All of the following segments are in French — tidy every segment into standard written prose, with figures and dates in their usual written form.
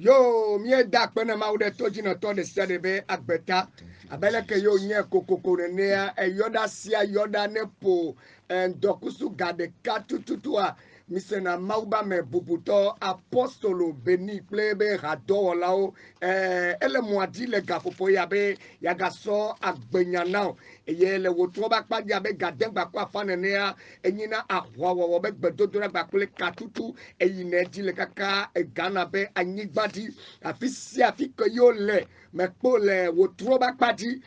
Yo, mie dak pene ma ude toji no to de sedebe agbeta. Abele ke yo nye kokoko nea e yoda sia yoda nepo en dokusu gade katututua. Mise na mauba me bubuto apostolo beni plebe rado lao ele mwadi le gapopo yabe yagaso agbenyanao eye le wotroba kpadi abe gaden bakwa fanenea enyina ahwawo be gbedodora bakule katutu eyine di le kaka egana be anyigbadi afisi afiko yo le mekpo le wotroba kpadi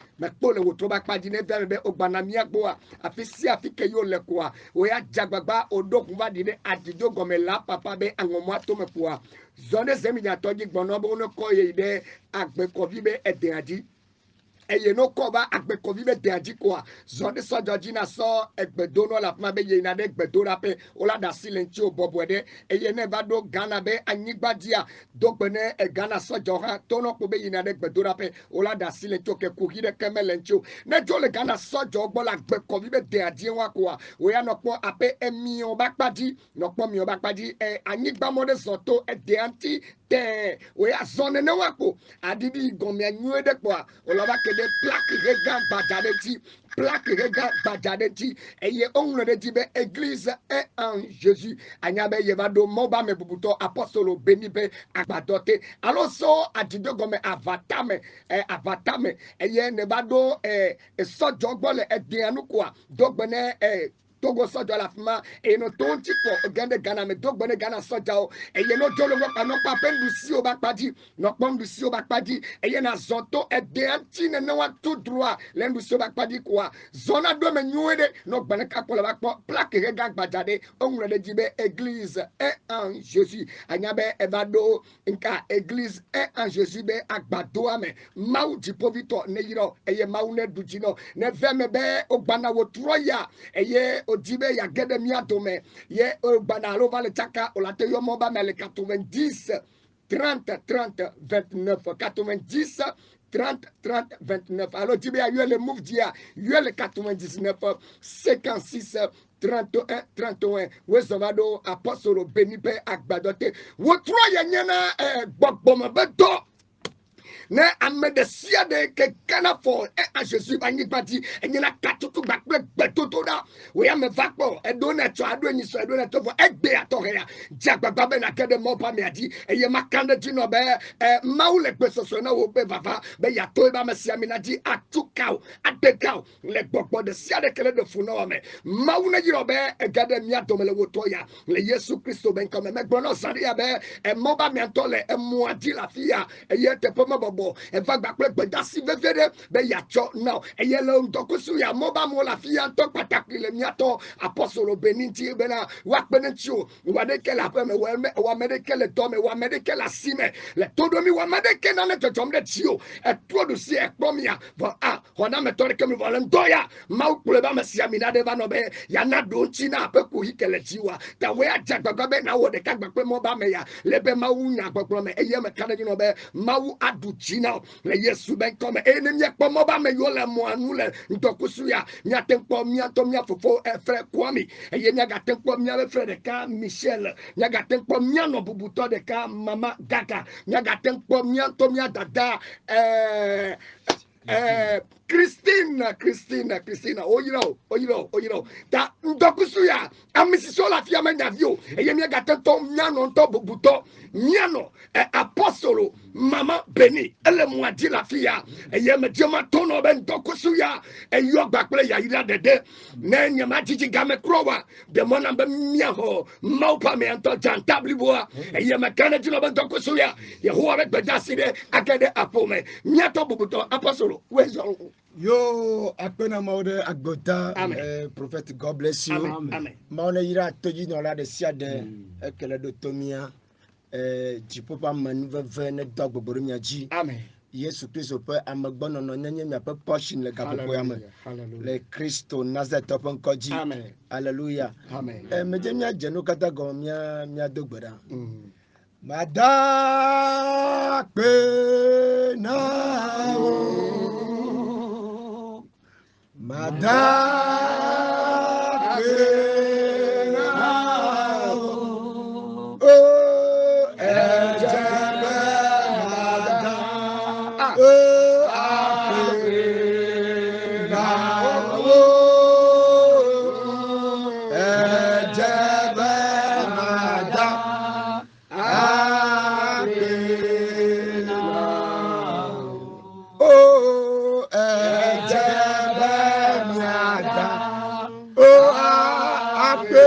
ne be ogbana miagboa afisi afike yo le kwa oya jagbagba odokunba di ne adido gomela papa be angomwa to mekwa zone zeminya toji gbono bo no koye de agbekovi be edeadi eye no koba agbekovi be deadi kwa zone so jojina so egbedono la pma be ye na de gbedora pe ola da silencio bobwede eye ne bado gana be anyigbadia dogbene e gana so joha tono ko be ye na de gbedora pe ola da silencio ke kugi de kemelencio ne jole gana so jogbo la agbekovi be deadi wa kwa oya no po ape emi o bakpadi no po mi o bakpadi anyigba de soto e de anti te oya zone ne wako adidi gomia nyue de kwa olaba kede plaque rega badadeti plaque rega badadeti eye ongle de tibe église et en Jésus anyabe yevado moba me bubuto apostolo benibe agbadote aloso adido gome avatame eye nebado so jogbole edianu kwa dogbene Togo soja la fima e no tonti ko gende Ghana me dog bone Ghana soja o e ye no jolo wa no pa pendu si o bakpadi no pondu si o bakpadi e ye na zonto e de anti ne no wa tout droit lendu si o bakpadi kwa zona do me nyuede no gbane ka ko la bakpo plaque rega gbajade onwure de jibe église et en Jésus anyabe evado nka église et en Jésus be agbado ame mau di povito ne yiro e ye mau ne dujino ne veme be ogbana wo troya e ye Odibe ya gede miatome ye banalo vale chaka olate yo moba mele 90 30 30 29 90 30 30 29 alors Dibe ya yo le move dia yo le 99 56 31 31 wezovado apostolo benipe agbadote wotro ye nyana gbogbomo bedo ne amedesia de ke kana for a Jésus bani badi enyina katutu bakpe betoto da we am vakpo edona to ado ni so edona to for egbe atohea jagbagba be na kede mo pa me adi eye makanda di no be maule pesoso na wo be vava be ya to ba mesia mi na di atukao adekao le gbogbo de sia de kele de funo me mauna yiro be egade mi adomele wotoya le Yesu Christo ben comme me gbono saria be mo ba mi antole mo adi la fia eye te pomo bobo e va gbapre gbedasi vevere be yacho now e yele ndokusu ya moba mo la fia to pataki le miato apostolo beninti bena wa penentio wa de ke la peme wa medeke le tome wa medeke la sime le todo mi wa medeke na ne totom de tio e todo si e pomia va hona metore ke mi volendoya mau kuleba mesia mina de va no be ya na do china pe ku hikele tiwa ta we ajagbagba be na wo de ka gbapre moba me ya le be mau nya gbapro me e ye me kana no be mau adu china le Yesu ben comme ennemi pomoba me yo le mo anu le ndokusu ya nya tempo mia to mia fofo frère Kwame e ye nya gatempo mia le frère de ka Michel nya gatempo mia no bubuto de ka mama Gaga nya gatempo mia to mia dada Christina oyiro ta ndokusu ya amisiso la fia menya vio e ye mia gatempo mia no to bubuto mia no apostolo Maman béni, elle est moitié la fille. Et il me dit, ma ton ben dokusuya. Et yo bakle ya ira dede. Ne nyama titi game krowa. De mon ambe miaho. Maupa me anto jantabli boa. Et il me kane tino ben dokusuya. Yehowa avec bedaside akede apome. Miato bubuto apostolo. Wezo. Yo, akpena maude agbota, prophète, God bless you. Amen. Maune ira toji no la de siade, ekele do tomia, jipo pa manuveve ne dog boborumia ji. Amen. Yesu Christ pe amagbono no nyenye mi ape portion le gapopo yame. Le Christo Nazareth open koji. Amen. Hallelujah. Amen. Meje mi ajenu kata go mi adogbera. Mada pe na o. Mada pe na o. Oh, ejebe mada. Oh, ape na o. Ejebe mada. Oh, ejebe mada. Oh, ape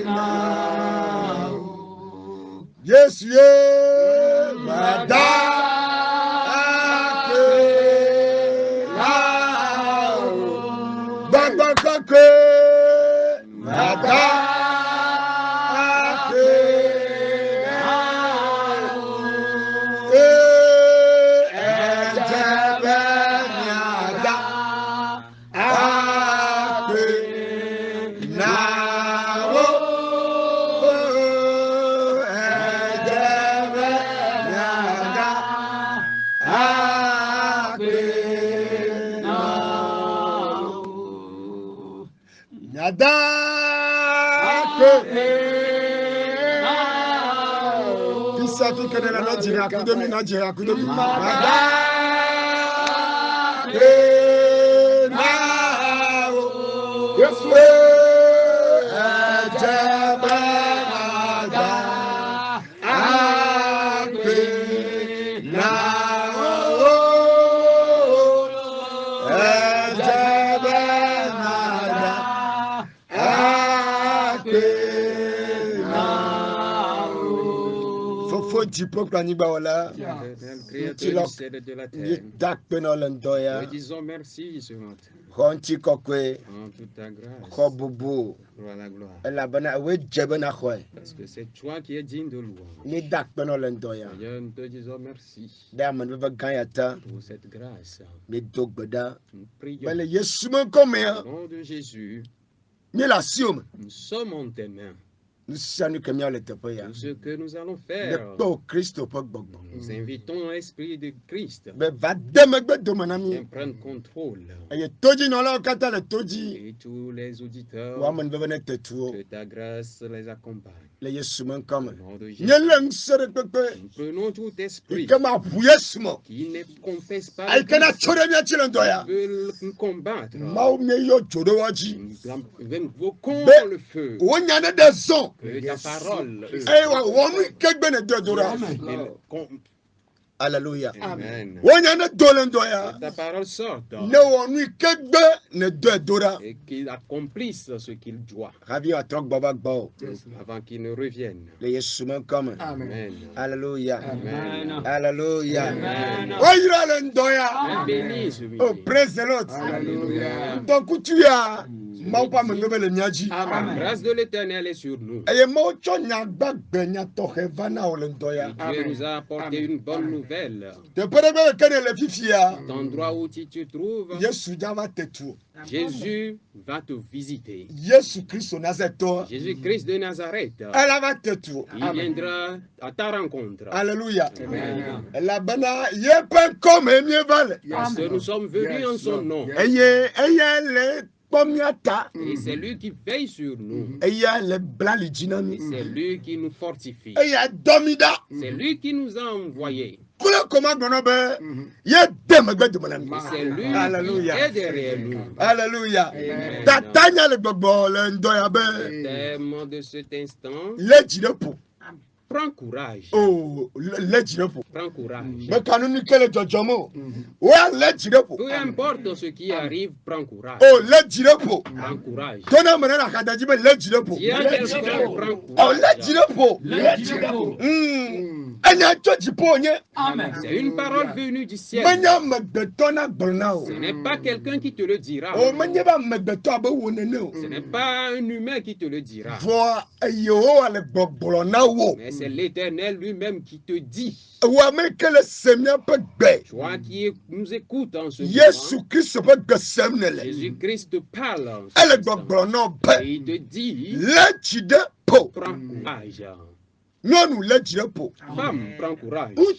na o. Yes, yeah, madame. Baba kake, madame. Disons merci ce matin. En toute ta grâce. Gloire à la gloire. Parce que c'est toi qui es digne de louange. Seigneur, nous te disons merci pour cette grâce. Nous prions. Au nom de Jésus, nous sommes en tes mains. Tout ce que nous allons faire, nous invitons l'Esprit de Christ qui prenne contrôle. Et tous les auditeurs, que ta grâce les accompagne. Au nom de Jésus, nous prenons tout esprit qui ne confesse pas le Christ, qui veut nous combattre. Nous invoquons le feu. Que ta parole. Alléluia. Amen. Que ta parole sorte. Et qu'il accomplisse ce qu'il doit. Avant qu'il ne revienne. Amen. Alléluia. Amen. Alléluia. Amen. Oh, praise the Lord. Alléluia. Donc, tu as. La grâce de l'Éternel est sur nous. Et Dieu nous a apporté une bonne nouvelle. L'endroit où tu te trouves, Jésus va te visiter. Jésus-Christ de Nazareth. Il viendra à ta rencontre. Alléluia. Amen. Parce que nous sommes venus en son nom. Et c'est lui qui veille sur nous. C'est lui qui nous fortifie. C'est lui qui nous a envoyés. C'est lui qui est derrière nous. Alléluia. Le thème de cet instant, prends courage. Oh, Prends courage. Peu Peu importe ce qui arrive, prends courage. Oh, Prends courage. Dieu a quelqu'un, prends courage. C'est une parole venue du ciel. Ce n'est pas quelqu'un qui te le dira. Ce n'est pas un humain qui te le dira. Mais c'est l'Éternel lui-même qui te dit. Toi qui nous écoutes en ce moment, Jésus-Christ te parle en ce moment. Et il te dit, prends courage. Femme, prends courage. Homme,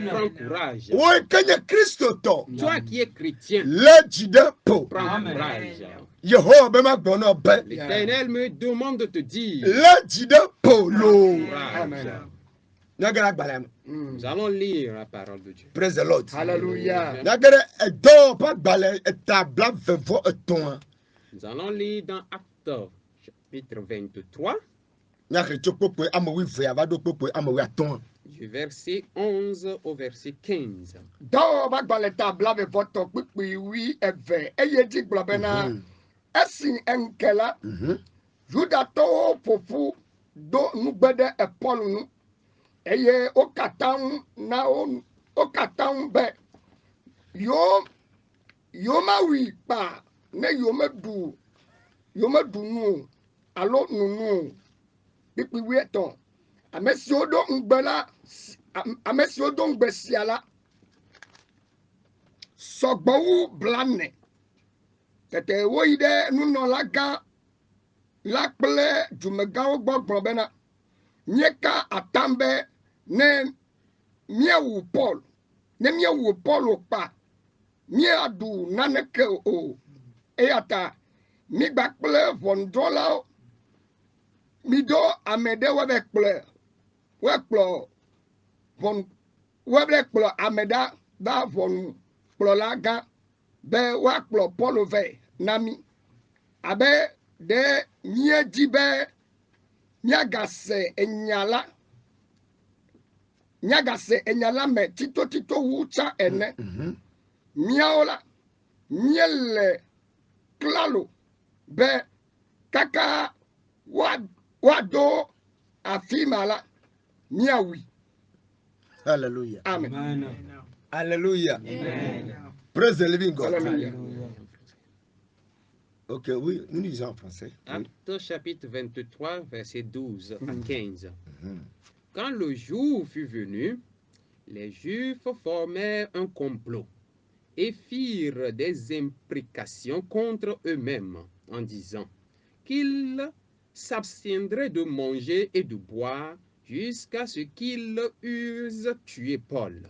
prends courage. Toi qui es chrétien, prends courage. L'Éternel me demande de te dire, courage. Nous allons lire la parole de Dieu. Praise the Lord. Hallelujah. Nous allons lire dans Actes chapitre 23. Du verset 11 au verset 15. Dans la table avec votre oui et et dit blabena esin enkela judato pofu do nubede e Paul nu eye o katam na o katam be yo ma wi pa ne yo ma du nu alo nu pipi wi eton amesi odo ngbela amesi odo ngbesiala sogbowu blane tete wo ide nuno laga lakple jumegawo gbogbo bena nyeka atambe ne miewu Paul pa miadu naneke o eata mi gbakple vondola mido amede wekplo ameda da von kplola ga be wakplo Paul ve nami abe de mieji be nyagase enyala me tito wucha ene miaola miele klalo be kaka wado afimala miawi. Hallelujah. Amen. Hallelujah. Amen. Praise the living God. Hallelujah. Ok, oui, nous lisons en français. Actes chapitre 23, verset 12 à 15. Quand le jour fut venu, les Juifs formèrent un complot et firent des imprécations contre eux-mêmes en disant qu'ils s'abstiendraient de manger et de boire jusqu'à ce qu'ils eussent tué Paul.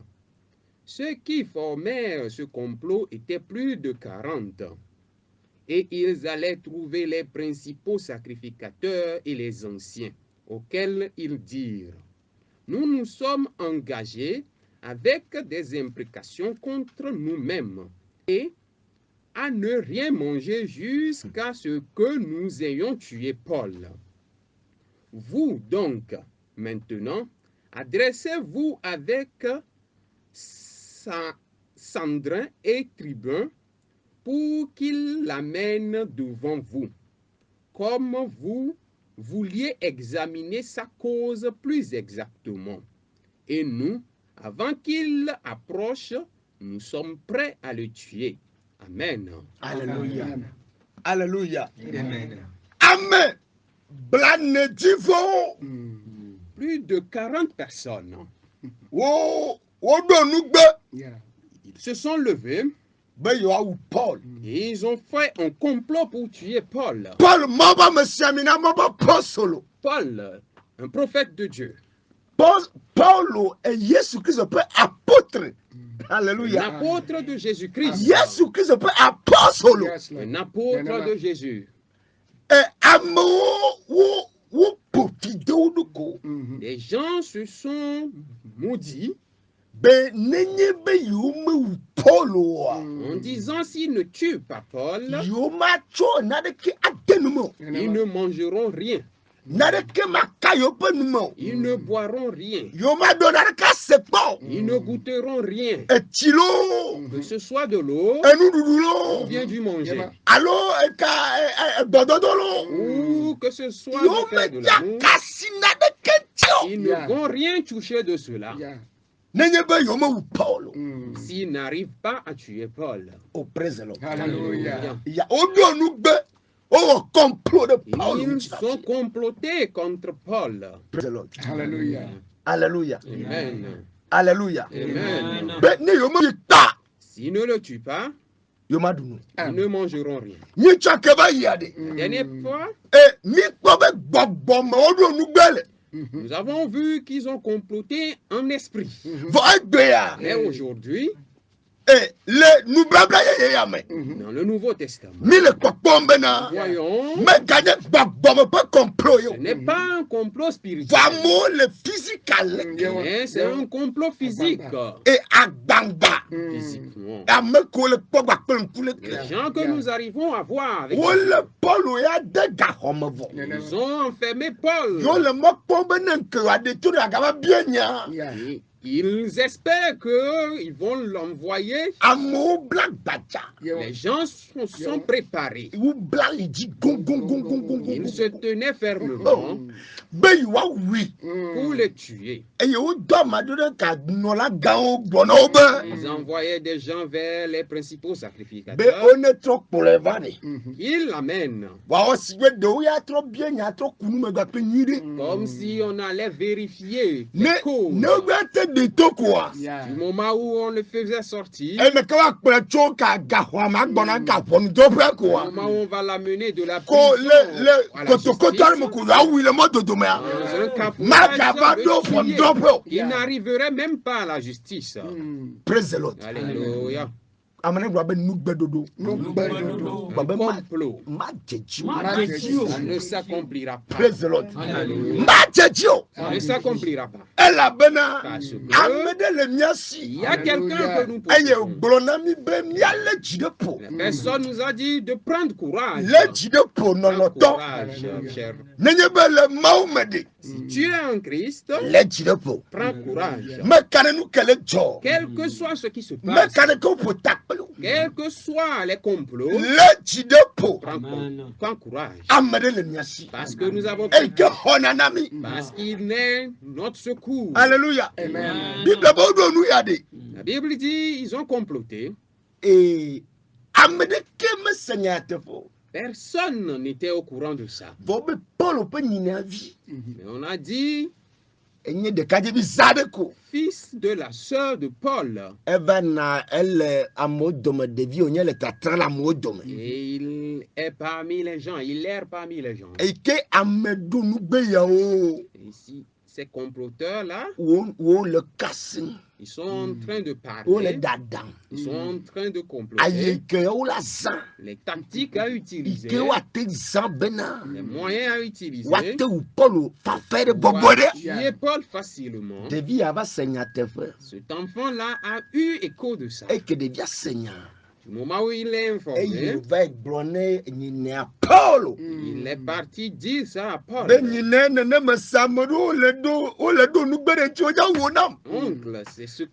Ceux qui formèrent ce complot étaient plus de 40. Et ils allaient trouver les principaux sacrificateurs et les anciens, auxquels ils dirent: nous nous sommes engagés avec des imprécations contre nous-mêmes et à ne rien manger jusqu'à ce que nous ayons tué Paul. Vous donc, maintenant, adressez-vous avec Sandrin et Tribun pour qu'ils l'amènent devant vous, comme vous vouliez examiner sa cause plus exactement. Et nous, avant qu'il approche, nous sommes prêts à le tuer. Amen. Alléluia. Alléluia. Amen. Amen. Blanedivo. Plus de 40 personnes. Ils se sont levés. Et ils ont fait un complot pour tuer Paul. Paul, un prophète de Dieu. Paul est Jésus-Christ, apôtre. Alléluia. Un apôtre de Jésus-Christ. Yesu Christ peut apôtre. Un apôtre de Jésus. Les gens se sont maudits en disant s'ils ne tuent pas Paul, ils ne mangeront rien. Ils ne boiront rien. Ils ne goûteront rien. Que ce soit de l'eau ou bien du manger. Ou que ce soit de faire de l'amour. Ils ne vont rien toucher de cela. S'ils n'arrivent pas à tuer Paul. Alléluia. Ils sont complotés contre Paul. Alléluia. Alléluia. Amen. Alléluia. Amen. S'ils ne le tuent pas, ils ne mangeront rien. La dernière fois, nous avons vu qu'ils ont comploté en esprit. Mais aujourd'hui, dans le Nouveau Testament, voyons, ce n'est pas un complot spirituel, mais c'est un complot physique. Physiquement. Les gens que nous arrivons à voir avec ils ont enfermé Paul. Ils espèrent qu'ils vont l'envoyer. Les gens sont préparés. Ils se tenaient fermement pour le tuer. Ils envoyaient des gens vers les principaux sacrificateurs. Ils l'amènent. Comme si on allait vérifier les causes. Du moment où on le faisait sortir, au moment où on va l'amener de la prison à la justice, il n'arriverait même pas à la justice. Alléluia. Un complot. Ça ne s'accomplira pas. Ça ne s'accomplira pas. Parce que il y a quelqu'un que nous possédons. La personne nous a dit de prendre courage. Cher. Si tu es en Christ, prends courage. Quel que soit ce qui se passe, quels que soient les complots, prends courage. Parce que nous avons parce qu'il est notre secours. Alléluia. Amen. La Bible dit ils ont comploté. Et personne n'était au courant de ça. Mais on a dit fils de la sœur de Paul. Et il est parmi les gens, il erre parmi les gens. Et ici, ces comploteurs-là, ils sont en train de parler, ils sont en train de comploter, les tactiques à utiliser, les moyens à utiliser, pour tuer Paul facilement. Cet enfant-là a eu écho de ça. Du moment où il est informé, il est parti dire ça à Paul. Oncle, c'est ce que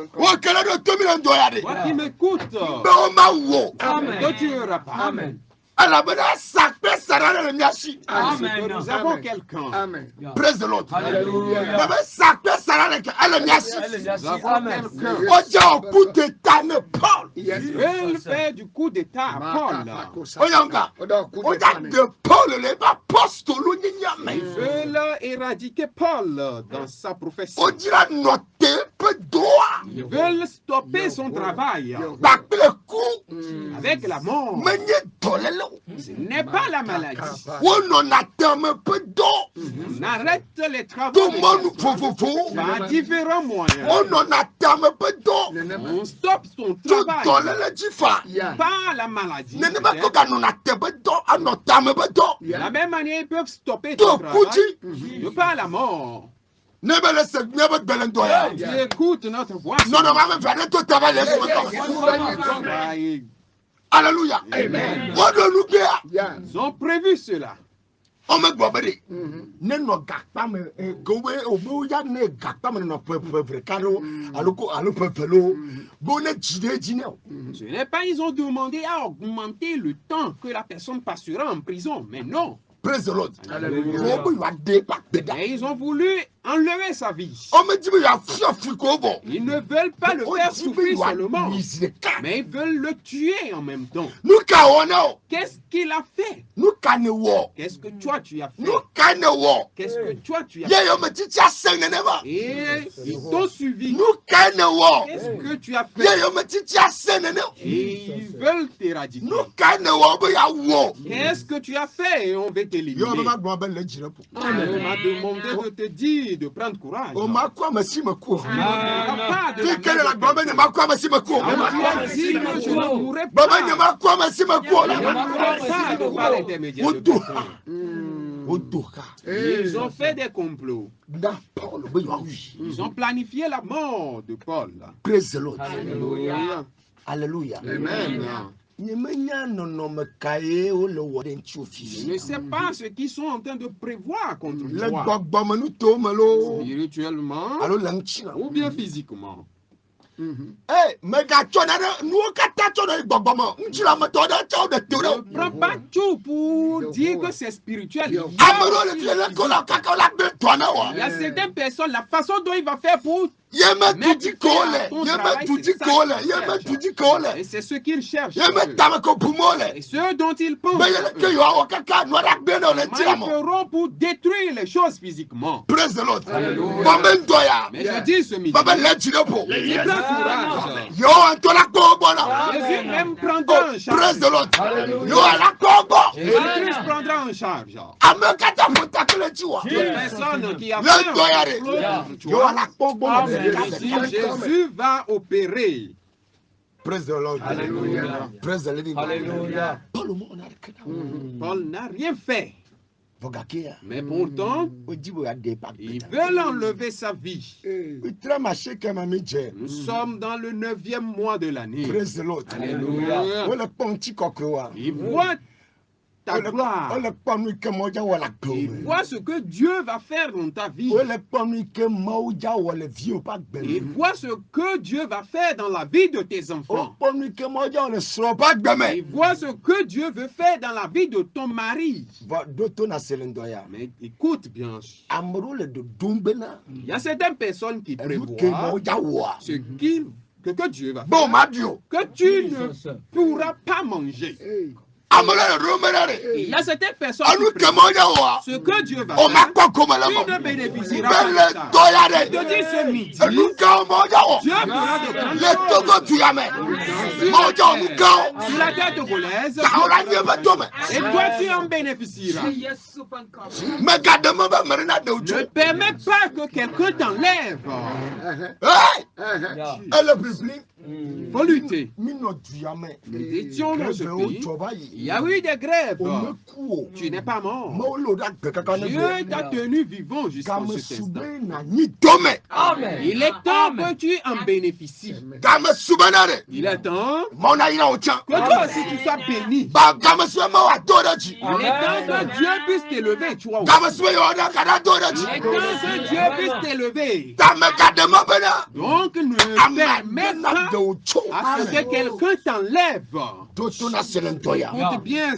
toi qui m'écoutes, que tu auras pas. Amen. Amen. Nous avons quelqu'un. Praise the Lord. Alléluia. Ils veulent faire du coup d'état à Paul. Ils veulent éradiquer Paul dans sa profession. Ils veulent stopper son travail avec la mort. Ce n'est pas la maladie. On arrête les travaux par différents moyens. On stoppe son travail par la maladie. De la même manière, ils peuvent stopper ton travail par la mort. Tu écoutes notre voix. Alléluia. Amen. Ils ont prévu cela. Ce n'est pas, ils ont demandé à augmenter le temps que la personne passera en prison, mais non. Praise the Lord. Et ils ont voulu enlever sa vie. Ils ne veulent pas le faire souffrir seulement, mais ils veulent le tuer en même temps. Qu'est-ce qu'il a fait? Qu'est-ce que toi tu as fait? Qu'est-ce que toi tu as fait? Et ils t'ont suivi. Qu'est-ce que tu as fait? Et ils veulent t'éradiquer. Qu'est-ce que tu as fait? Et on veut t'éliminer. On m'a demandé de te dire de prendre courage. On m'a dit que je ne mourrai pas. Ils ont fait des complots. Ils ont planifié la mort de Paul. Alléluia. Alléluia. Amen. Je ne sais pas ce qu'ils sont en train de prévoir contre toi, spirituellement ou bien physiquement. Ne prends pas tout pour dire que c'est spirituel. Il y a certaines personnes, la façon dont il va faire pour et c'est ce qu'ils cherchent. Et ce dont ils pensent. Ils feront pour détruire les choses physiquement. Praise the Lord. Mais je dis ce midi, Jésus même prendra en charge. Praise the Lord. Jésus prendra en charge. Personne qui a fait Jésus va opérer. Praise the Lord. Alléluia. Praise the living God. Alléluia. Paul n'a rien fait. Mais pourtant, ils veulent enlever sa vie. Nous sommes dans le 9e mois de l'année. Praise the Lord. Alléluia. Ils voient ta gloire. Ils voient ce que Dieu va faire dans ta vie. Ils voient ce que Dieu va faire dans la vie de tes enfants. Ils voient ce que Dieu veut faire dans la vie de ton mari. Mais écoute bien. Il y a certaines personnes qui prévoient ce que Dieu va faire, que tu ne pourras pas manger. Il y a certaines personnes qui prévoient ce que Dieu va faire, tu ne bénéficieras pas de ça. Je te dis ce midi, Dieu fera de grandes choses sur la terre togolaise, et toi tu en bénéficieras. Ne permets pas que quelqu'un t'enlève. Il faut lutter. Nous étions dans ce pays. Il y a eu des grèves. Tu n'es pas mort. Dieu t'a tenu vivant jusqu'à cet instant. Il est temps que tu en bénéficies. Il est temps que toi aussi tu sois béni. Il est temps que Dieu puisse t'élever. Tu vois. Il est temps que Dieu puisse t'élever. Donc ne permets pas à ce que quelqu'un t'enlève. Écoute bien,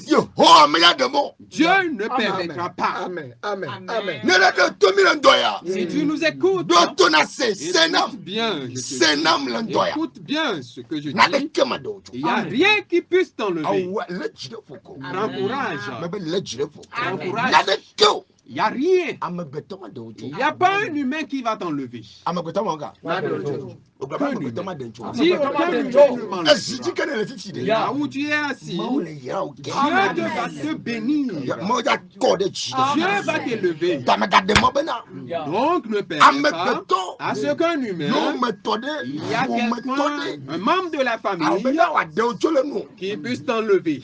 Dieu ne permettra pas. Si tu nous écoutes, écoute bien ce que je dis. Il n'y a rien qui puisse t'enlever. Prends courage. Prends courage. Il n'y a rien. Il n'y a pas un humain qui va t'enlever. Si aucun humain là où tu es assis, Dieu va te bénir. Dieu va t'élever. Donc ne perds pas à ce qu'un humain, il y a quelqu'un, un membre de la famille qui puisse t'enlever.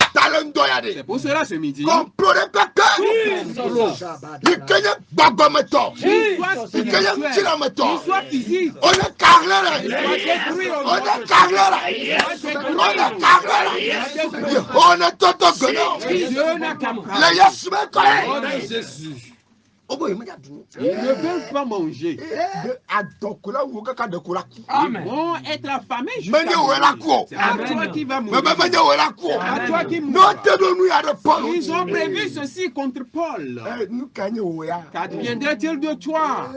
C'est pour cela ce midi, qu'il soit physique, On est carré, on est tout Dieu n'a qu'à Jésus. Ils ne peuvent pas manger. Ils vont être affamés jusqu'à mourir. C'est à toi qui vas mourir. À toi qui mourras. Ils ont prévu ceci contre Paul. Qu'adviendrait-il de toi?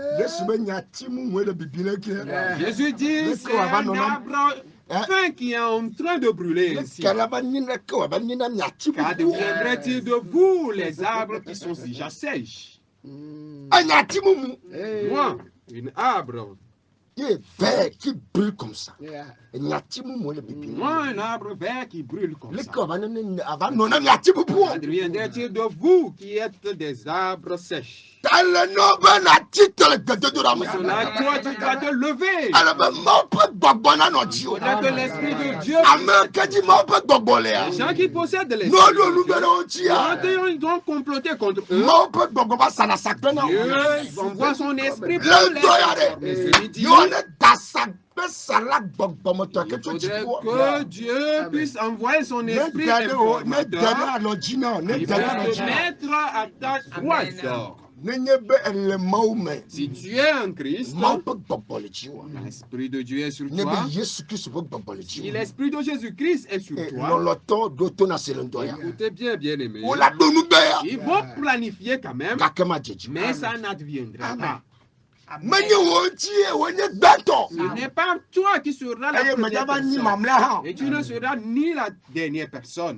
Jésus dit, c'est un arbre fin qui est en train de brûler ici. Qu'adviendrait-il de vous, les arbres qui sont déjà sèches? Moi, une arbre vert qui brûle comme ça. Moi, un arbre vert qui brûle comme ça. Adviendrait-il de vous qui êtes des arbres sèches? Cela, toi, tu dois te lever. Il faudra que l'Esprit de Dieu, les gens qui possèdent l'Esprit de Dieu, ils ont comploté contre eux. Dieu envoie son Esprit pour les transformer. Il faudrait que Dieu puisse envoyer son Esprit informateur. Il va te mettre à ta droite. Si tu es en Christ, l'Esprit de Dieu est sur toi. Si l'Esprit de Jésus-Christ est sur toi, écoutez bien, bien-aimés, ils vont planifier quand même, mais ça n'adviendra pas. Ce n'est pas toi qui seras la première personne. Et tu ne seras ni la dernière personne.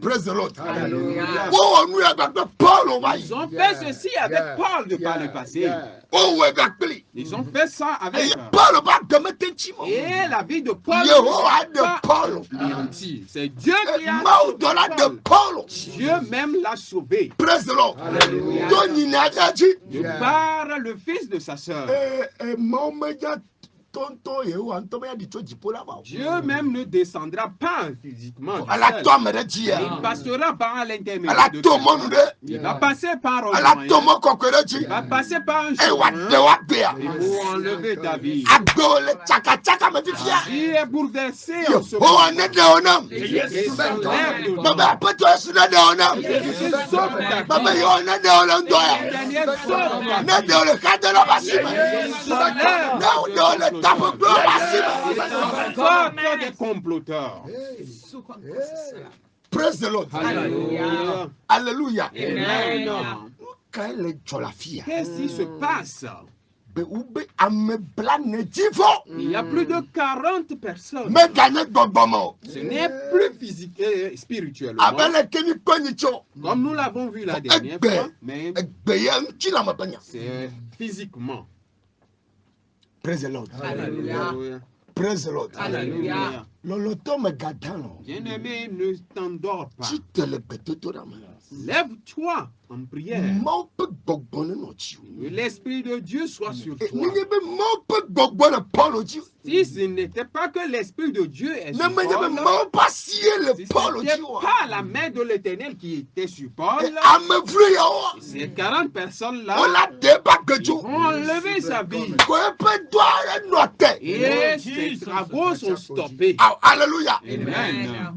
Ils ont fait ceci avec Paul de par le passé. Ils ont fait ça avec et la vie de Paul. C'est Dieu qui a sauvé Paul. Dieu même l'a sauvé. De par le fils de sa sœur. Dieu même ne descendra pas physiquement. Il passera par l'intermédiaire de Dieu. Il va passer par un moyen. Il va passer par un chemin. Il faut enlever David. Il est bouleversé en ce moment. Et s'enlève des comploteurs. Praise the Lord. Alléluia. Alléluia. Amen. Qu'est-ce qui se passe? Il y a plus de 40 personnes. Ce n'est plus physique et spirituellement. Comme nous l'avons vu la dernière fois, mais c'est physiquement. Praise the Lord. Alléluia. Praise the Lord. Alléluia. Bien-aimé, ne t'endors pas. Lève-toi en prière. Que l'Esprit de Dieu soit sur toi. Si ce n'était pas que l'Esprit de Dieu est sur Paul, si ce n'était pas la main de l'Éternel qui était sur Paul, ces 40 personnes-là vont enlever sa vie. Et ses travaux sont stoppés. Alléluia. Amen.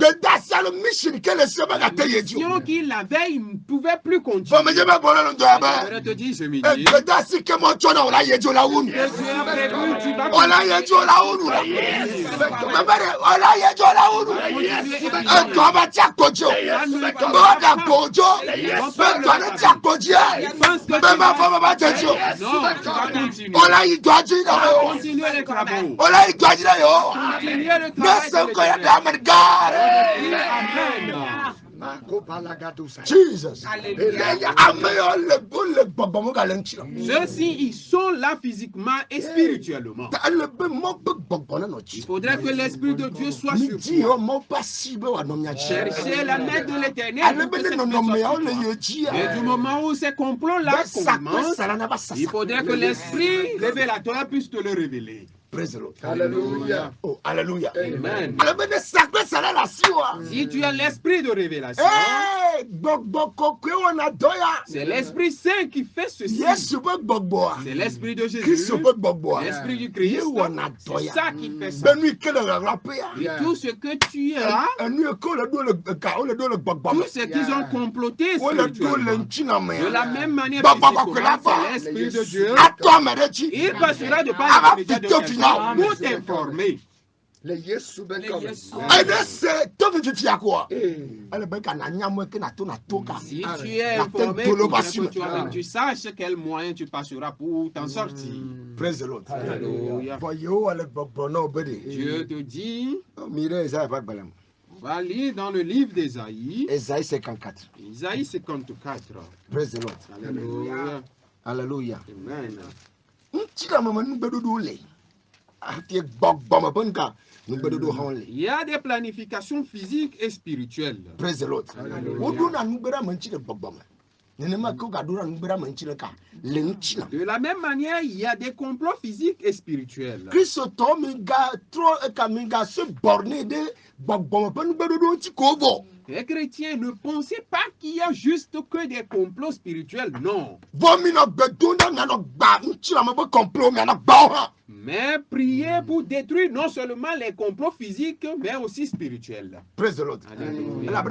La mission qu'il avait, il ne pouvait plus continuer. Je te dis ce midi, Jesus. Alléluia. Ceux-ci, ils sont là physiquement et spirituellement. Il faudrait que l'Esprit de Dieu soit sur toi. Cherchez la main de l'Éternel pour que cette main soit sur toi. Et du moment où ces complots-là commencent, il faudrait que l'Esprit révélateur puisse te le révéler. Praise the Lord. Alléluia. Oh, alléluia. Amen. Si Si tu as l'esprit de révélation, c'est l'Esprit Saint qui fait ceci. C'est l'Esprit de Jésus, l'Esprit du Christ. C'est ça qui fait ça. Et tout ce que tu as, tout ce qu'ils ont comploté spirituellement, de la même manière que c'est l'Esprit de Dieu, il passera de par les médias de quelqu'un pour t'informer. Le Yesu ben comme. Si tu es informé, tu saches quel moyen tu passeras pour t'en sortir. Praise the Lord. Alléluia. Dieu te dit, on va lire dans le livre d'Ésaïe, Ésaïe 54. Ésaïe 54. Praise the Lord. Alléluia. Alléluia. Amen. Il y a des planifications physiques et spirituelles. Praise the Lord. De la même manière, il y a des complots physiques et spirituels. Les chrétiens, ne pensez pas qu'il y a juste que des complots spirituels, non. Mais priez pour détruire non seulement les complots physiques, mais aussi spirituels. Praise the Lord. Alléluia.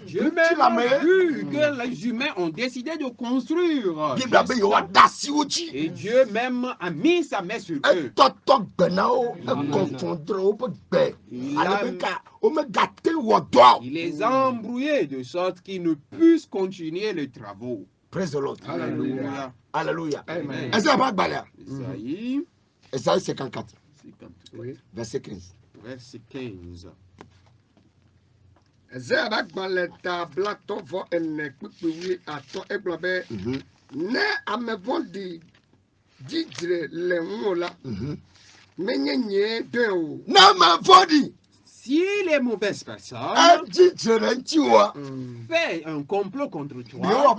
Dieu même a vu que les humains ont décidé de construire. Et Dieu même a mis sa main sur eux. Il les a embrouillés de sorte qu'ils ne puissent continuer les travaux. Praise the Lord. Alléluia. Alléluia. Amen. Isaïe Ésaïe 54, 54, verset 15. verset 15. Zeba gbalẽ tabla tɔvɔ ene kpekpewi atɔ egblɔ be ne ame vɔ̃ɖi dzidzre le ŋu la menye nye ɖe o. Si les mauvaises personnes font un complot contre toi,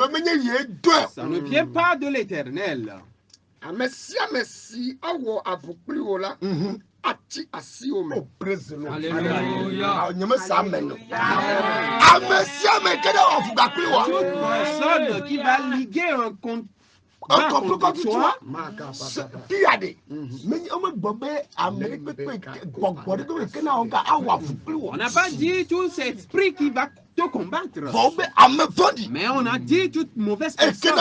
ça ne vient pas de l'Éternel. Ame sia ame si awɔ avu kpli wo la ati asi wo me. Alléluia. Toute personne qui va liguer un complot contre toi, on n'a pas dit tout cet esprit qui va te combattre, mais on a dit toute mauvaise personne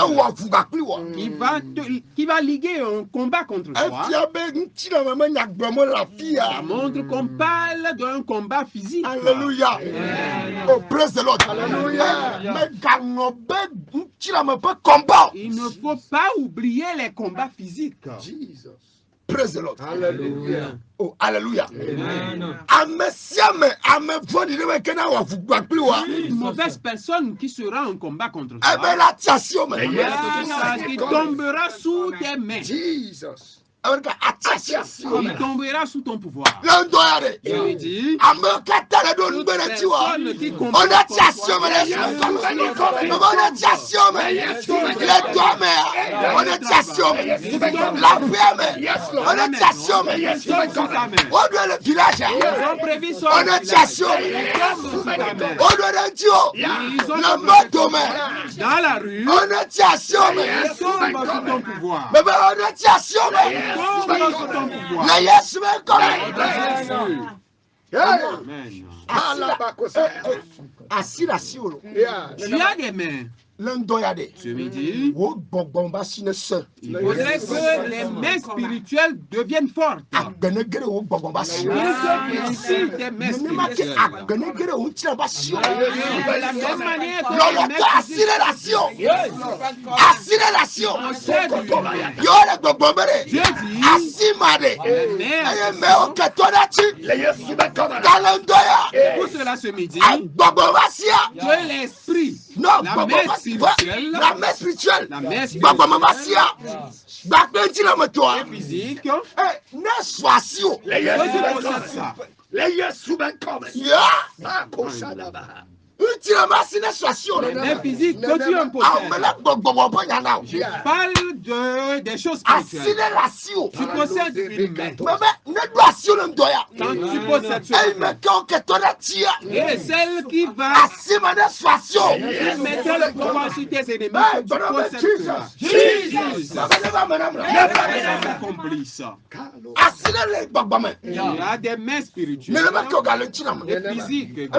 qui va liguer un combat contre toi. Ça montre qu'on parle d'un combat physique. Alléluia. Oh, praise the Lord. Alléluia. Il ne faut pas oublier les combats physiques. Jesus. Praise the Lord. Alléluia. Oh, alléluia. Amen. Une mauvaise personne qui sera en combat contre toi, qui tombera sous tes mains. Jesus. Il tombera sous ton pouvoir. Je lui dis, dans la rue, tu as des mains. Ce midi, il faudrait que les mains spirituelles deviennent fortes. Ici, des mains spirituelles. De la même manière que les mains physiques. Accélération. Dieu dit, pour cela ce midi, que l'esprit, la main spirituelle, physique, les physiques que tu en possèdes. Je parle des choses spirituelles. Tu possèdes une main. Quand tu possèdes cette main, et celle qui va mettre le pouvoir sur tes ennemis, que tu possèdes cela. Jésus, complice. Il y a des mains spirituelles et physiques.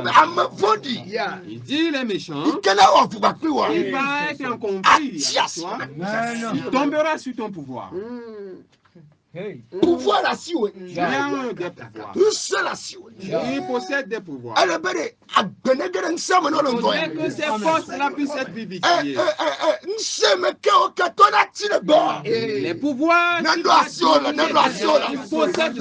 Il dit les méchants, il va être en conflit avec toi, il tombera sur ton pouvoir. Pouvoir la il y a des pouvoirs. Il possède des pouvours. Il faudrait que ces forces-là puissent être vivifiées. Les pouvoirs il possède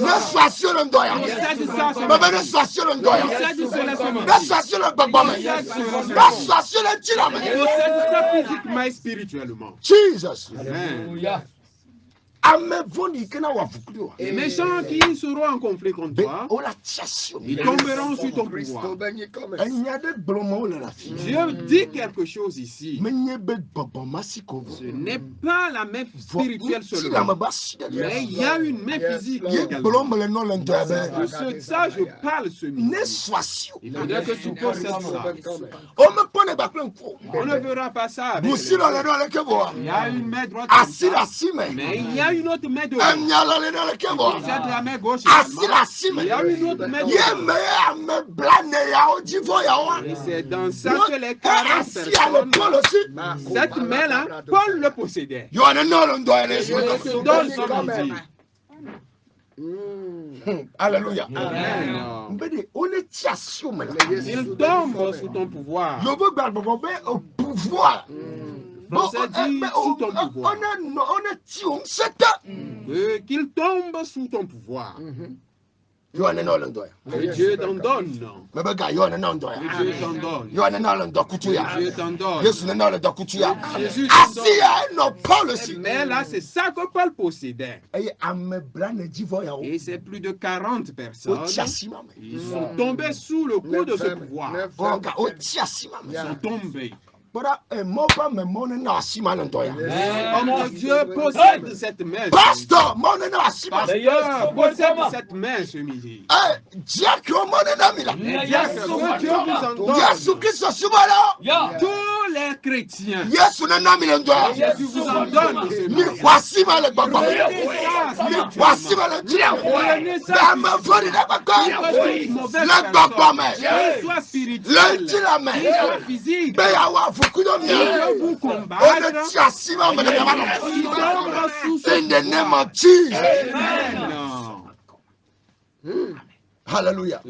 physiquement et spirituellement. Jesus. Amen. Les méchants qui seront en conflit contre toi, ils tomberont sur ton pouvoir. Dieu dit quelque chose ici. Ce n'est pas la main spirituelle seulement, mais il y a une main physique également. De ça, je parle ce midi. Il faudrait que tu possèdes ça. On ne verra pas ça avec les mains. Il y a une main droite, mais il y a une autre main de gauche. C'est la main gauche. Il y a une autre main de gauche. Et c'est dans ça que les 40 personnes, cette main-là, Paul le possédait. Je te donne ce midi. Alléluia. Il tombe sous ton pouvoir. Ça dit sous ton pouvoir. Qu'il tombe sous ton pouvoir. Et Dieu t'en donne. Dieu t'en donne. Dieu t'en donne. Jésus t'en donne. Mais là, c'est ça que Paul possédait. Et c'est plus de 40 personnes. Ils sont tombés sous le coup de ce pouvoir. Ils sont tombés. Dieu possède cette main. Pasteur possède cette main ce midi. Tous les chrétiens. Jésus vous en donne ce midi. Soit spirituel, soit physique. Je vous combattre. In the name of Jesus. Hallelujah.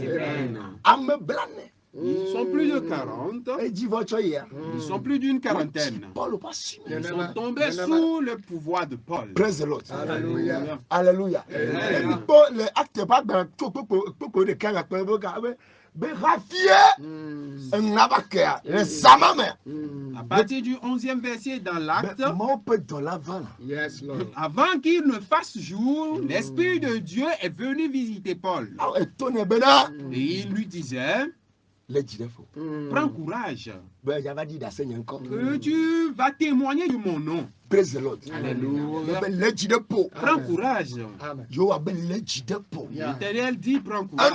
Ils sont plus de 40. Ils sont plus d'une quarantaine. Ils sont tombés sous le pouvoir de Paul. Praise the Lord. Alléluia. Alléluia. À partir du 11e verset dans l'acte, avant qu'il ne fasse jour, l'Esprit de Dieu est venu visiter Paul. Et il lui disait, prends courage, que tu vas témoigner de mon nom. Praise the Lord. Alléluia. Prends courage. L'Éternel dit prends courage.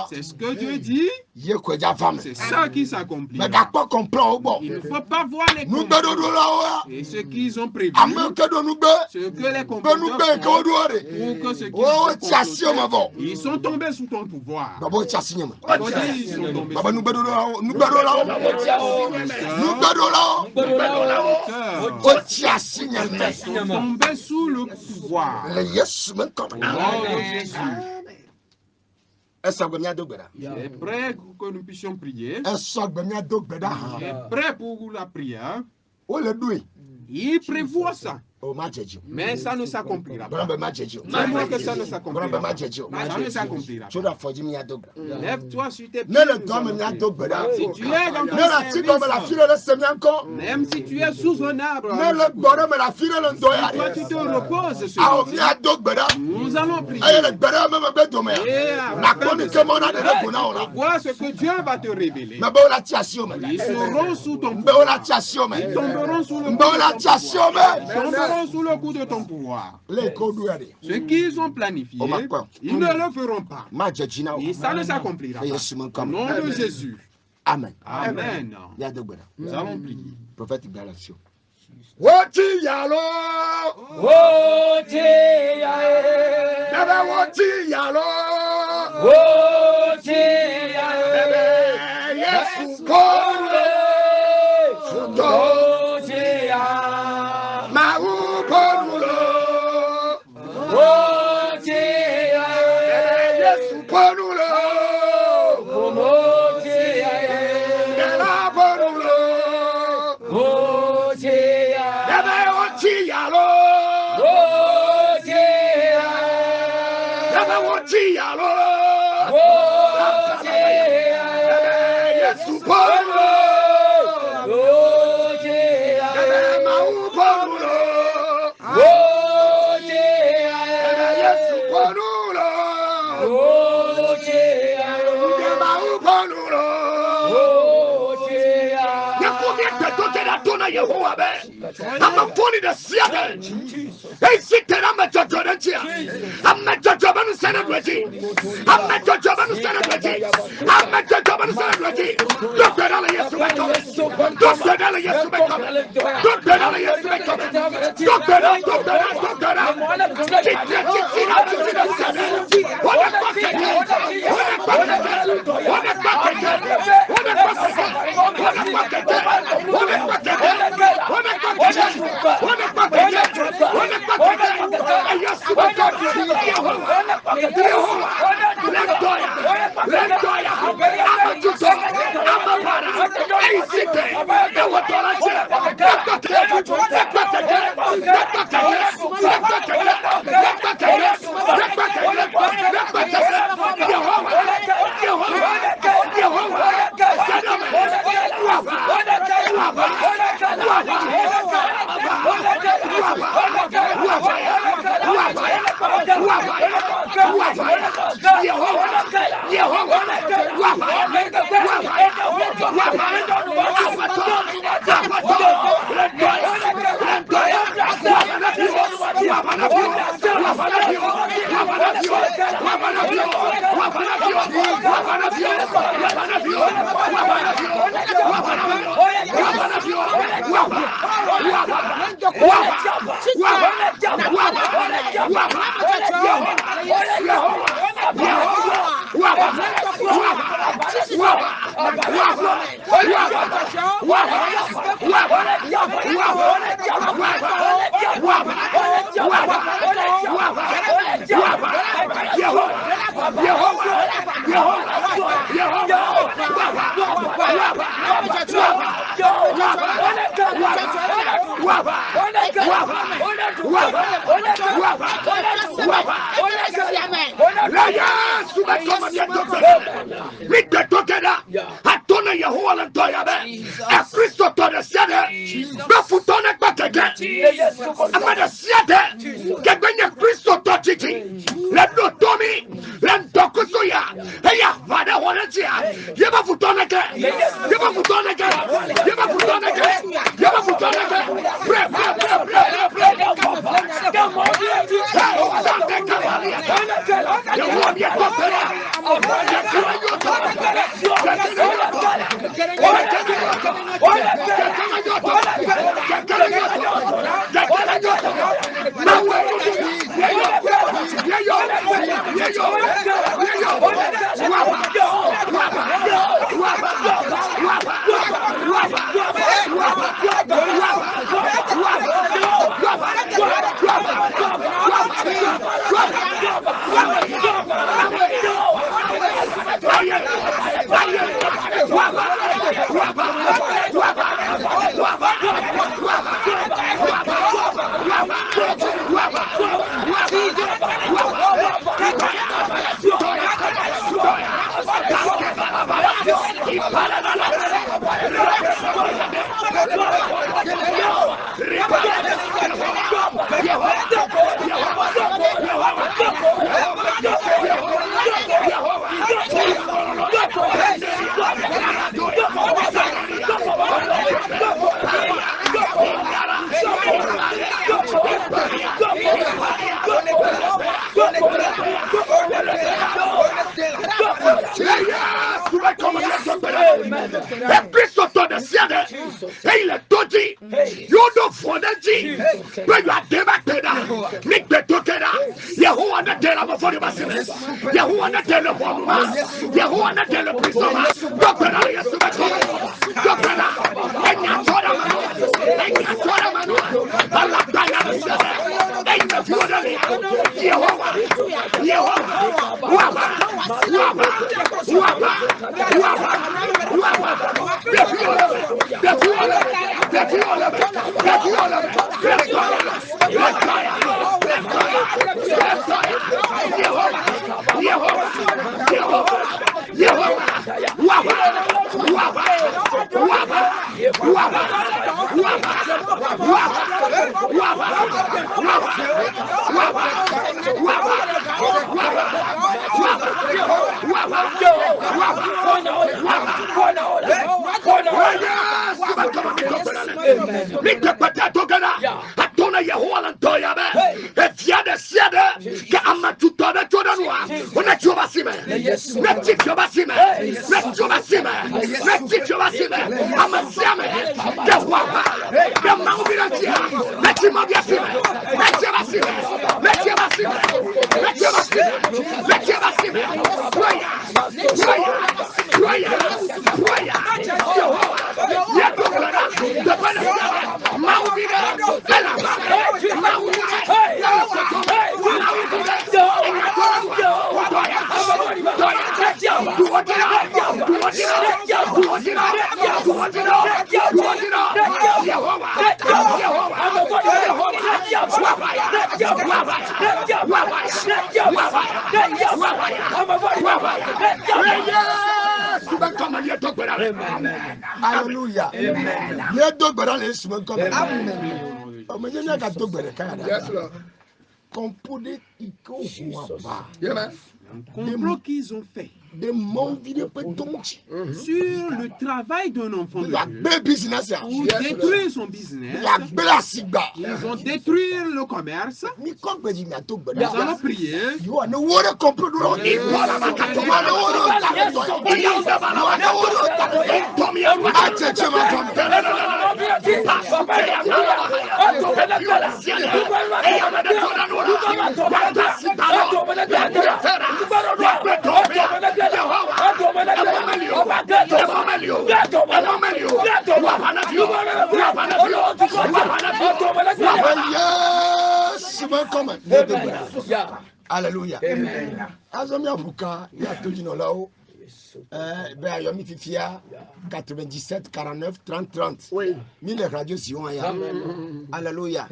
C'est ce que Dieu dit. C'est ça qui s'accomplit. Il ne faut pas voir les complots et ce qu'ils ont prévu. Ce que les complots font ou que ce qu'ils ont comploté. Ils sont tombés sous ton pouvoir. Ils sont tombés sous le pouvoir. C'est prêt que nous puissions prier. C'est prêt pour la prière. Il prévoit ça. Mais ça ne s'accomplira pas. C'est moi que ça ne s'accomplira pas. Ça ne s'accomplira pas. Lève-toi sur tes pieds. Si tu es dans ton service, même si tu es sous un arbre, toi tu te reposes sur lui. Nous allons prier. Et vois ce que Dieu va te révéler. Ils seront sous ton pouvoir. Ils tomberont sous le sous le coup de ton pouvoir. Ce qu'ils ont planifié, ils ne le feront pas. Et ça ne s'accomplira pas. Au nom de Jésus. Amen. Amen. Nous allons prier. Prophète Galation. Woti yalo. Woti yae. Baba woti yalo. Woti yae. Baba Yesu kore. Futo. I'm a funny the Seattle. Hey, sit there. I'm a judge on the chair. I'm a judge on the celebrity. I'm a judge on the celebrity. I'm a judge on the celebrity. Dr. Dalla, yes, to make up. Dr. Dalla, yes, to make up. Dr. Dalla, yes, to make up. Dr. Dalla, Dr. Dalla. Yeba futoneke. Yeba futoneke. Yeba futoneke. Yeba futoneke. Pray. Hallelujah. Complot qu'ils ont fait sur le travail d'un enfant de Dieu pour détruire son business. Ils vont détruire le commerce. Nous allons prier. Alléluia. Ben, Yomi Fifia 97 49 30 30. Oui. Mille radios Sion. Alléluia.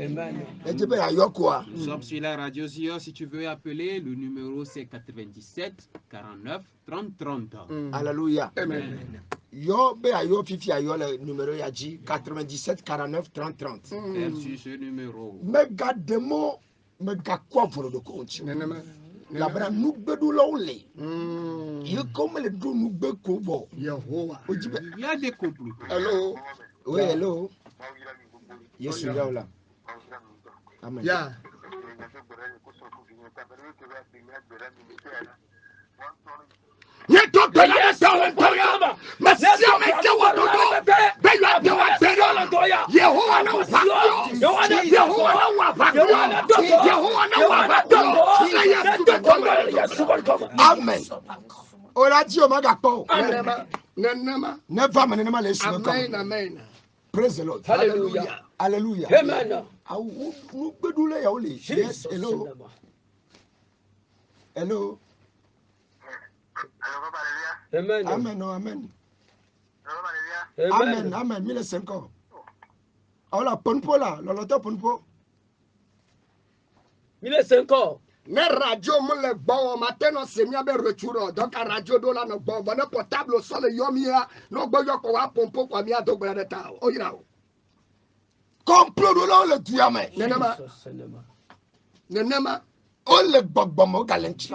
Nous sommes sur la radio Sion. Si tu veux appeler, le numéro c'est 97 49 30 30. Alléluia. Amen. Yo be ayo Fifia yo le numéro yaji 97 49 30 30. Sur ce numéro. Mais gardez-moi, mais quoi pour le compte. La bra nous bedou lolé. Il comme le dou nous be kobo. Yehovah. Il y a des complots. Hello. Oui, hello. Yes, you are là. Amen. Yeah. Yeto bela tawantoya. Masia mete wadodo. Bela tawantoya. Yehovah na wapako. Yehovah na wapako. Yehovah na wapako. Amen. Ola di o magapo. Nenema. Never man nenema les. Amen, amen. Praise the Lord. Hallelujah. Hallelujah. Amen. Nous bedou ya oli. Yes, hello. Hello. Amen. Amen, no, amen. Amen. Amen, amen. 1500. Ola ponpo la, loloto ponpo. 1500. Ne radio mo le gbɔ matin no semia be retour donc radio do la no gbɔ bo ne portable so le yomia no gbɔ yo ko wa pompo kwa mi adogba de ta o yira o Complot do la le tuyame. nenema O le gbogbomo galenchi.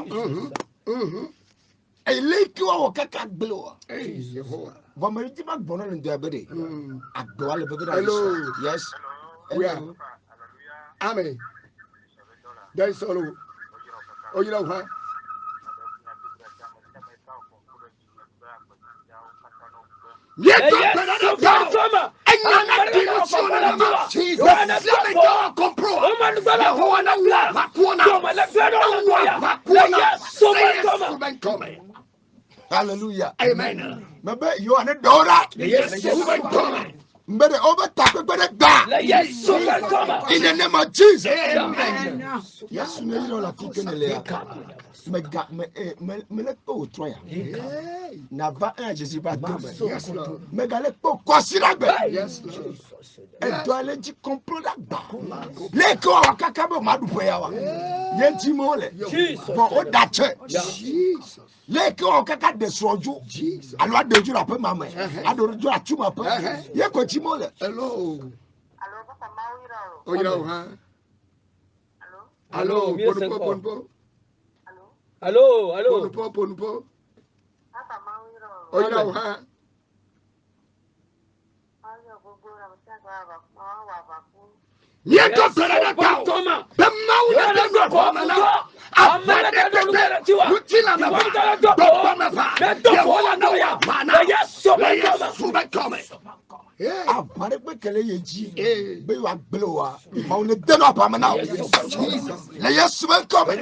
E le ki wa kaka glo. Yehovah. Vomeri ti ma gbono le ndo abede. Agbo le bebe da. Hello. Yes. Hello. Amen. There is all. O yira o ha. Yeto bela tawa. Enyana dimension na Jesus. Let me go compro. Yehovah na wapako na. Hallelujah. Amen. Maybe you are not dora. Yes, Yehovah. Mbere over tap gbere gba. In the name of Jesus. Amen. Yes, you know la fike ne le. Mega me le po troya. Na va un Jésus ba to. Yes, Lord. Mega le po kwasira gbe. Yes, Lord. E do ale di comprendre gba. Le ko akaka bo madu po ya wa. Yenti mo le. Bo o da che. Jesus. Le ko akaka de soju. Jesus. Alo adeju la pe mama. Adoju atuma pe. Ye ko ti mo le. Hello. Allo, Papa Mawira. O yira o ha. Allo, Allo, ponpo. Allô. Ponpo. Papa Mawira. O yira o ha. Ayo, gogo, ramsaka, wabaku. Yeto bela tawa. Toma. Bemauna de go na. Amana de Lutina na ba. Dopa na ba. Yehovah na wapana. Yesu come. Ah, pare pe kele ye ji. Be wa gbelo wa. Ma o ne de no pa ma na. Le Yesu ben come.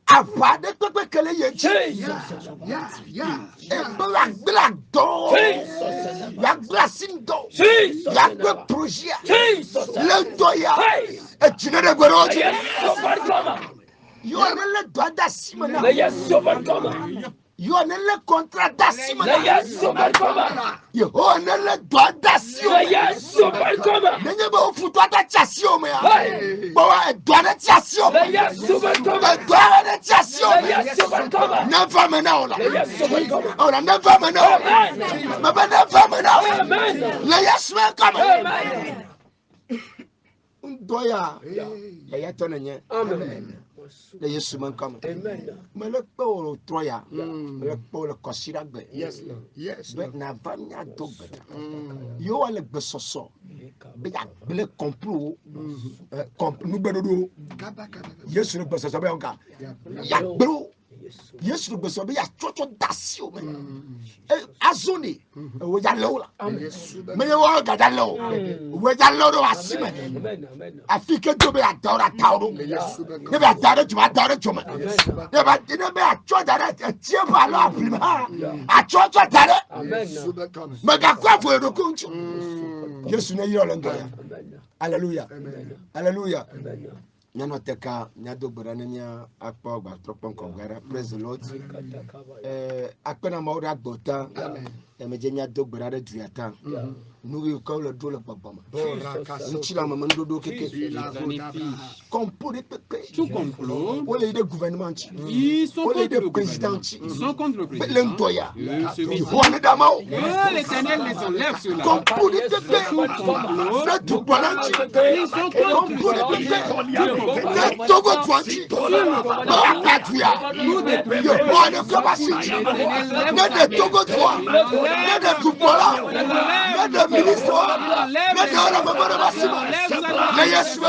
Ah, pare pe kele ye ji. Yeah. E be wa gbela do. Ya gbela sin do. Ya gbe projet. Le do ya. E jine de gbero ji. Yo ne le do da si ma na. Yo ne le contrat da si ma na. Yo ne le do da si ma na. Nenye ba ofu do da cha si o me ya. Ba wa do da cha si o me. Do da cha si o me. Never me na ola. Ola never me na. Me ba never me na. Le yes me come. Ndoya. Ya to na nye. Amen. Le Yesu man come. Amen. Me le po troya. Me le po le kosira gbe. Yes, Lord. Yes, Be Lord. na va nya do gbe. Yo ale gbe soso. Be ya ble complot. Nu gbe do. Yesu le gbe soso be onka. Ya gbro. Yesu le gbe soso be ya chocho dasi o me. Azoni. Wo ya lo la. Me yo ga da lo. Wo ya lo do asime. Afike do be adora tauro. Ne be adora tuma adora tuma. Ne be acho dara tie ba lo afima. Acho dara. Me ga kwa fo do kunchu. Yesu ne yiro ndo ya. Hallelujah. Hallelujah. Nyano teka nyado borane nya akpa ogba tropon kongara. Praise the Lord. Akpena maura gbota. Emejenya dogbera de duyatan. Nous quand le dos le papa. Nchila maman dodo keke. Complot de pepe. Tout complot. On est des gouvernements. Ils sont contre le président. Ils sont contre le président. L'entoya. Ce midi. Que l'Éternel les enlève cela. Complot de pepe. Tout complot. C'est tout balance. Ils sont contre le Ne togo twanti. Ba tuya. Nous détruisons. On ne peut pas si. Ne de togo twa. Ne de tupola. Ne de ministre. Ne de la maman de Bassima. Ne yesu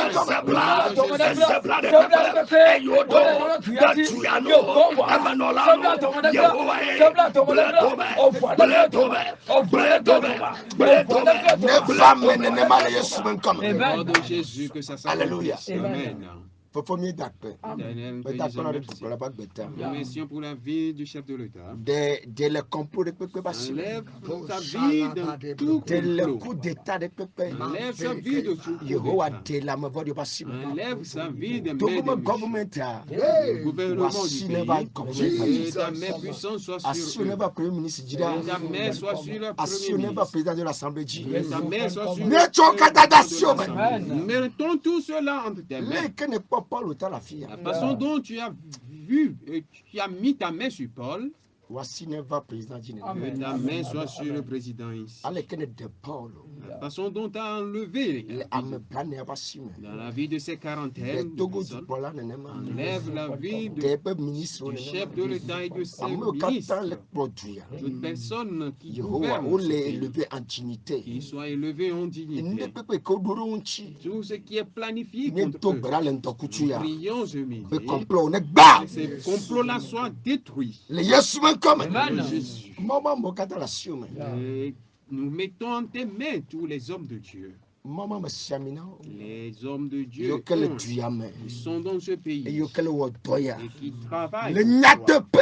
Jésus que ça Alléluia. Amen. Nous Mission pour la vie du chef de l'État. de le complot de pepe Enlève sa vie de tout de le complot. coup d'état de pepe Enlève sa vie de tout Yehowa complot. de la mavode Bassima. Enlève sa vie de Togo main government Le gouvernement du Voici pays. never Et government. ta main puissante soit sur Assu eux. never premier ministre Jida. Et ta main soit sur le Assu premier never ministre. président de l'Assemblée Et Jida. ta main soit sur Ne choka dadasio, le Nous mettons tout cela entre tes mains. Les que ne peut pas le temps la fille. La façon dont tu as vu, tu as mis ta main sur Paul, Voici never président Jida. que ta main soit sur le président ici. Ale que ne de Paulo. La façon dont tu as enlevé Le ame plane Bassima. dans la vie de ces Le quarantaines, Togo du Pola nenema. enlève la vie Des peuples ministres. du chef de l'État et de ses Ame katan le ministres. produit. Toute personne qui Yehowa, gouverne on ce les pays, élevé en dignité. qu'il soit élevé en Il ne dignité. peut pas que Doronchi. Tout ce qui est planifié Ne contre to eux, bra lentokutuya. prions ce midi. Le complot ne ba. Que ces complots-là soient détruits. Le Yesuman comme. Jésus. Maman mokata la siome. Et nous mettons en tes mains tous les hommes de Dieu. Maman me siamina. Les hommes de Dieu Yo kele duyame. qui sont dans ce Et pays yo kele wodoya. et qui travaillent Le pour nyate toi. pe.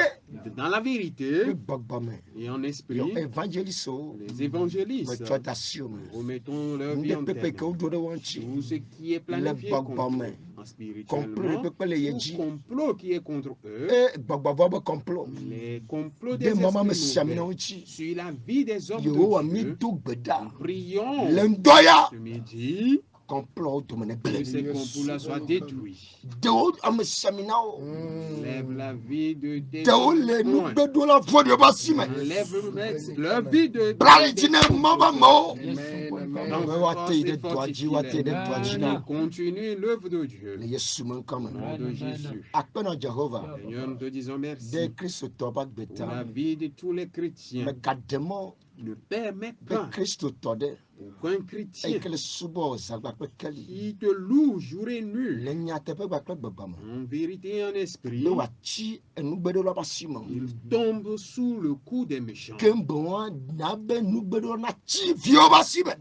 Dans la vérité Le bagbame. et en Yo esprit. évangéliso. Les Me évangélistes chota siome. remettons leur vie Ne en pepe tes que mains. odore wanchi. Tout ce qui est Le planifié contre bagbame. eux, en Complot spirituellement, le peuple le tout yeji. complot qui est contre eux, Eh bagbavo complot. les complots De des maman me esprits siamina mauvais uchi. sur la vie des hommes Yehowa de mi Dieu. do gbeda. Prions Lendoya. ce midi Complot to mene que ble. ces complots-là soient détruits. Deo ame siamina o. Enlève la vie de tes Deo le témoins. nugbe do la fo de basime. Enlève leur vie de Bralitine mama mo. dans Wate de doaji wate de doajina. continue l'œuvre de Dieu. Le Yesuman Au comme. nom de Jésus. Akpena Jehovah. Seigneur, nous te disons De merci Christ toba pour la beta. vie de tous les Me chrétiens. gademo Ne permets be pas Christ tode. qu'un chrétien Ekele subo zagba pe keli. qui te loue jour et nuit, Le nyate pe bakle babama. en vérité et en esprit, Le wachi enugbe do la basima. il tombe sous le coup des méchants. Kembo na be nugbe do na chi vio basime.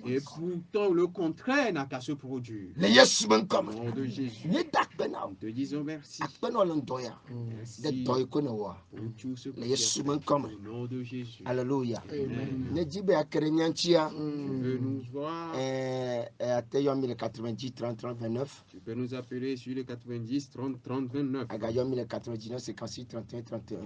Et pourtant, le contraire n'a qu'à se produire. Le Yesuman Au comme. nom de Jésus, Ni dakbena. nous te disons merci. Akpena lendoya. De Merci doy kone wa. pour tout ce que Le tu as Yesuman fait. comme. Au nom de Jésus. Alléluia. Amen. Ne jibe akere nyanchia. Tu veux nous voir, Ateyo 1090 30 30 29. tu peux nous appeler sur le 90 30 30 29. Agayo 1099 56 31 31.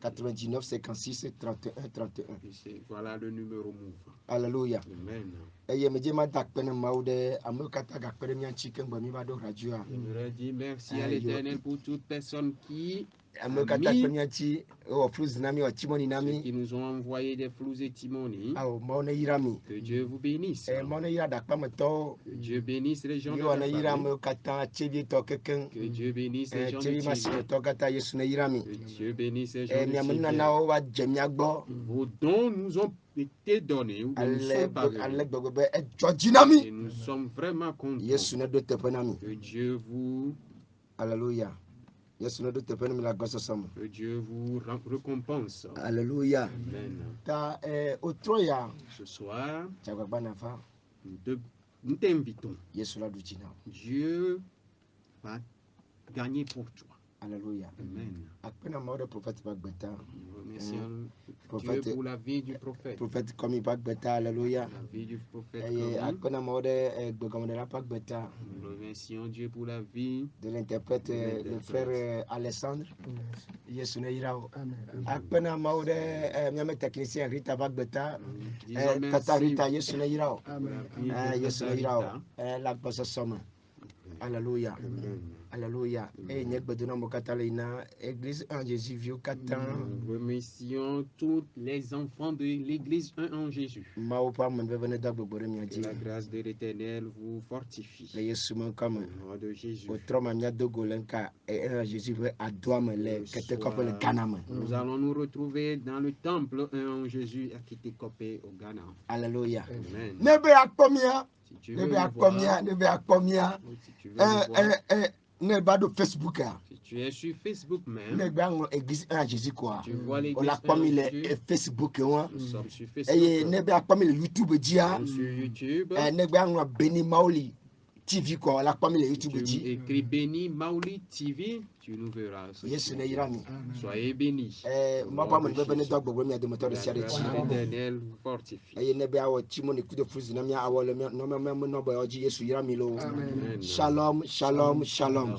99 56 31 31. Et voilà le numéro mouvant. Alléluia. Amen. Eye me jema dakpene maude amekata gakpene nyanchi kengba mi bado radio. J'aimerais dire merci à l'Éternel pour toute personne qui Amekata gakpene nyanchi o fluz nami o timoni ceux nami. qui nous ont envoyé des flous et timonis. Ao maone irami. Que Dieu vous bénisse. Maone ira dakpa meto. Que Dieu bénisse les gens de Yo na la ira famille. me kata chebi to keken. Que Dieu bénisse les gens de Chebi masime Thierry. to kata yesu na irami. Que Dieu bénisse les gens de Miamuna Thierry. na o wa jemia gbo. Vos dons nous ont été donnés ou nous sont parvenus. Ale gbogbo e jojinami. Et nous sommes vraiment contents. Yesu na do tepenami. Que Dieu vous, Alléluia. Yesu na do tepenami la goso sam. que Dieu vous récompense. Alléluia. Amen. Ta otroya Ce soir, chagba na fa nous t'invitons. Yesu la do jina. Dieu va gagner pour toi. Alléluia. Amen. Après la mort du prophète Bagbeta. Remercions Dieu pour la vie du prophète. Prophète comme il Bagbeta. Alléluia. La vie du prophète après la mort de Gomandela Bagbeta. Remercions Dieu pour la vie de l'interprète le frère Alessandre. Yesu ne yirao. Après la mort de mon technicien Rita Bagbeta. Tata Rita Yesu ne yirao. Yesu ne yirao. La bosse somme. Alléluia. Alléluia. Et nous avons l'église en Jésus vieux 4 ans. Nous remercions tous les enfants de l'église 1 en Jésus. Que la grâce de l'Éternel vous fortifie. Au nom de Jésus. Nous allons nous retrouver dans le temple 1 en Jésus à Kitikope au Ghana. Alléluia. Amen. Si tu veux Facebook. Si tu es sur Facebook même, église en Jésus quoi. Tu vois l'église Facebook nous sommes sur Facebook. Sur YouTube. Béni Maoli TV quoi. La YouTube. Tu écris Béni Maoli TV, tu nous verras. Soyez bénis. La grâce de l'Éternel vous fortifie. Shalom, shalom, shalom.